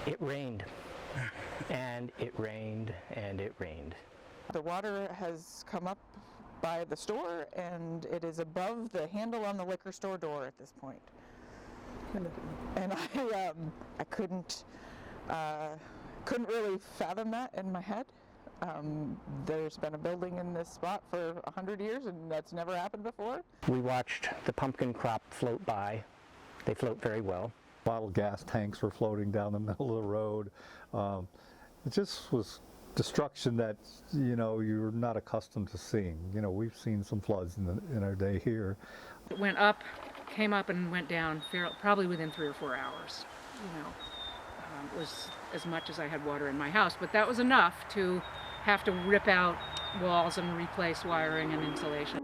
It rained, and it rained, and it rained. The water has come up by the store, and it is above the handle on the liquor store door at this point. And I couldn't really fathom that in my head. There's been a building in this spot for 100 years, and that's never happened before. We watched the pumpkin crop float by. They float very well. Bottle gas tanks were floating down the middle of the road. It just was destruction that, you know, you're not accustomed to seeing. You know, we've seen some floods in our day here. It went up, came up and went down probably within 3 or 4 hours. You know, it was as much as I had water in my house, but that was enough to have to rip out walls and replace wiring and insulation.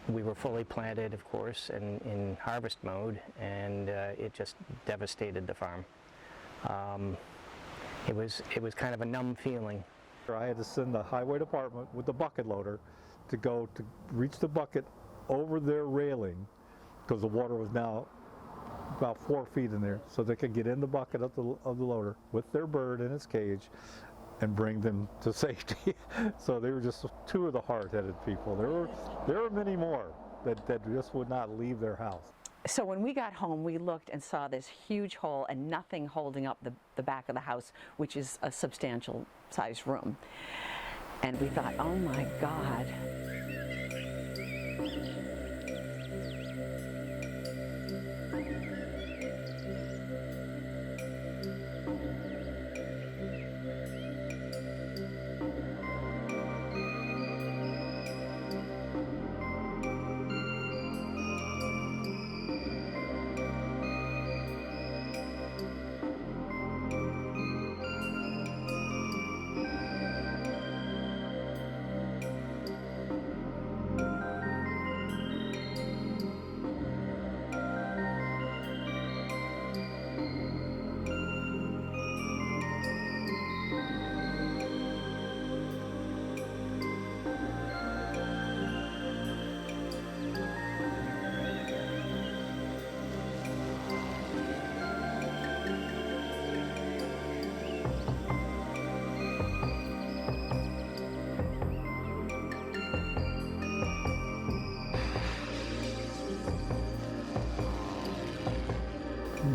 We were fully planted, of course, and in harvest mode, and it just devastated the farm. It was kind of a numb feeling. I had to send the highway department with the bucket loader to go to reach the bucket over their railing, because the water was now about 4 feet in there, so they could get in the bucket of the loader with their bird in its cage and bring them to safety. So they were just two of the hard-headed people. There were many more that just would not leave their house. So when we got home, we looked and saw this huge hole and nothing holding up the back of the house, which is a substantial sized room. And we thought, oh my God.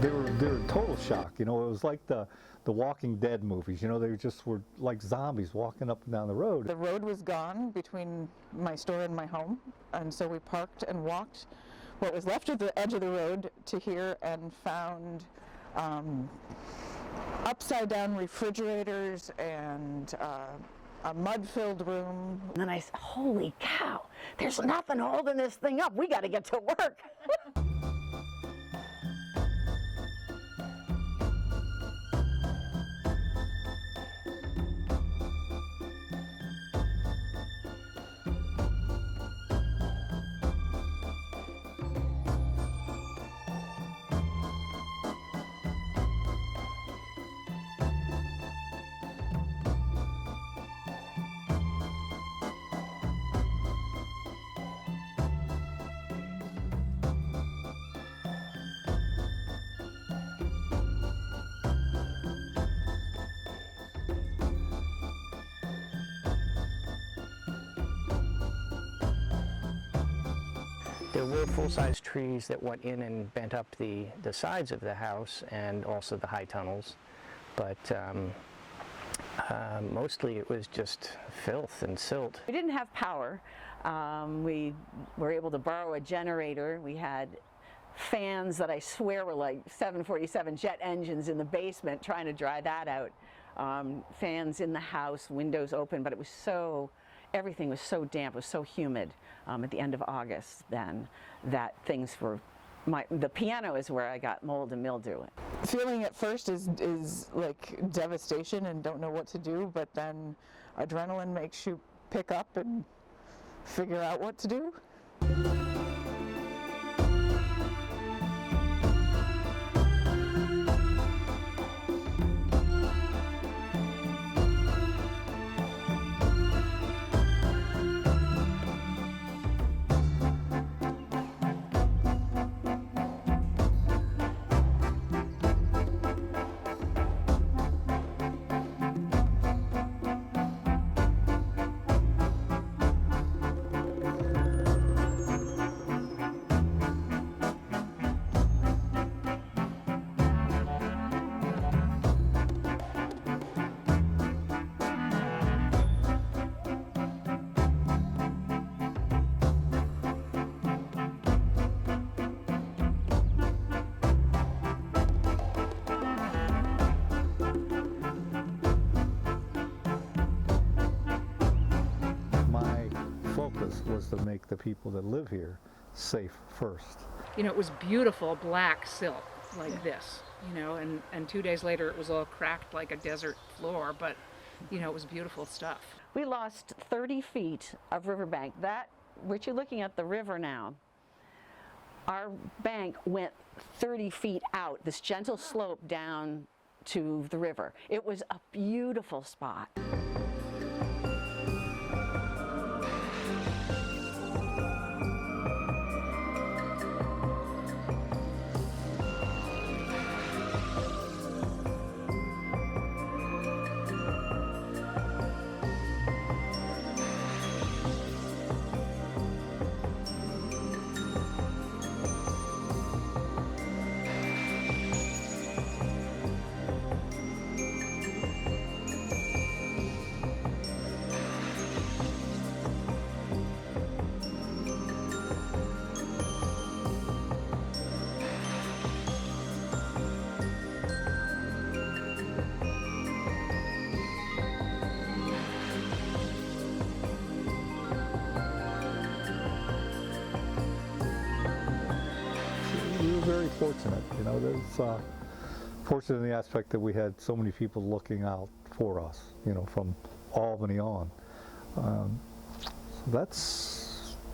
They were in total shock. You know, it was like the Walking Dead movies. You know, they just were like zombies walking up and down the road. The road was gone between my store and my home, and so we parked and walked what was left of the edge of the road to here and found upside down refrigerators and a mud-filled room. And then I said, holy cow, there's nothing holding this thing up. We got to get to work. There were full-size trees that went in and bent up the sides of the house and also the high tunnels, but mostly it was just filth and silt. We didn't have power. We were able to borrow a generator. We had fans that I swear were like 747 jet engines in the basement trying to dry that out. Fans in the house, windows open, but it was everything was so damp, it was so humid at the end of August then that things were, the piano is where I got mold and mildew. Feeling at first is like devastation and don't know what to do, but then adrenaline makes you pick up and figure out what to do. Was to make the people that live here safe first. You know, it was beautiful black silt like this, you know, and 2 days later it was all cracked like a desert floor, but, you know, it was beautiful stuff. We lost 30 feet of riverbank. We're looking at the river now. Our bank went 30 feet out, this gentle slope down to the river. It was a beautiful spot. We were very fortunate, you know. There's fortunate in the aspect that we had so many people looking out for us, you know, from Albany on. And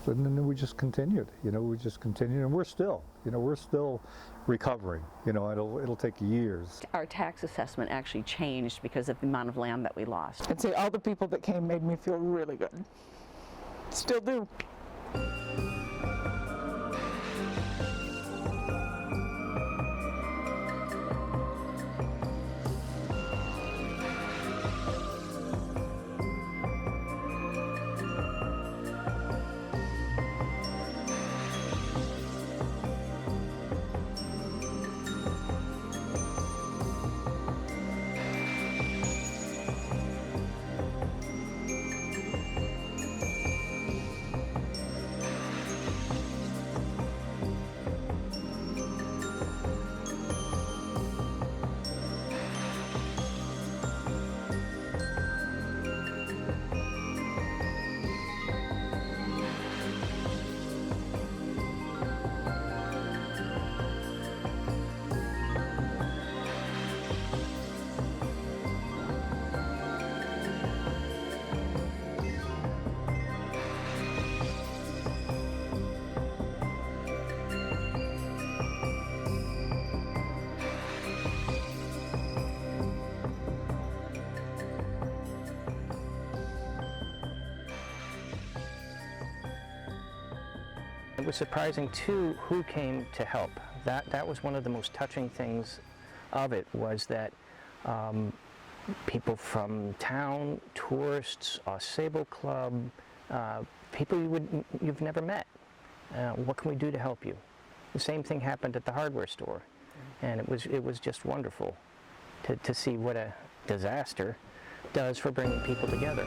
then we just continued, you know, and we're still, you know, we're still recovering, you know. It'll take years. Our tax assessment actually changed because of the amount of land that we lost. I'd say all the people that came made me feel really good. Still do. It was surprising too who came to help. That was one of the most touching things of it, was that people from town, tourists, Ausable Club, people you've never met, What can we do to help you? The same thing happened at the hardware store, and it was just wonderful to see what a disaster does for bringing people together.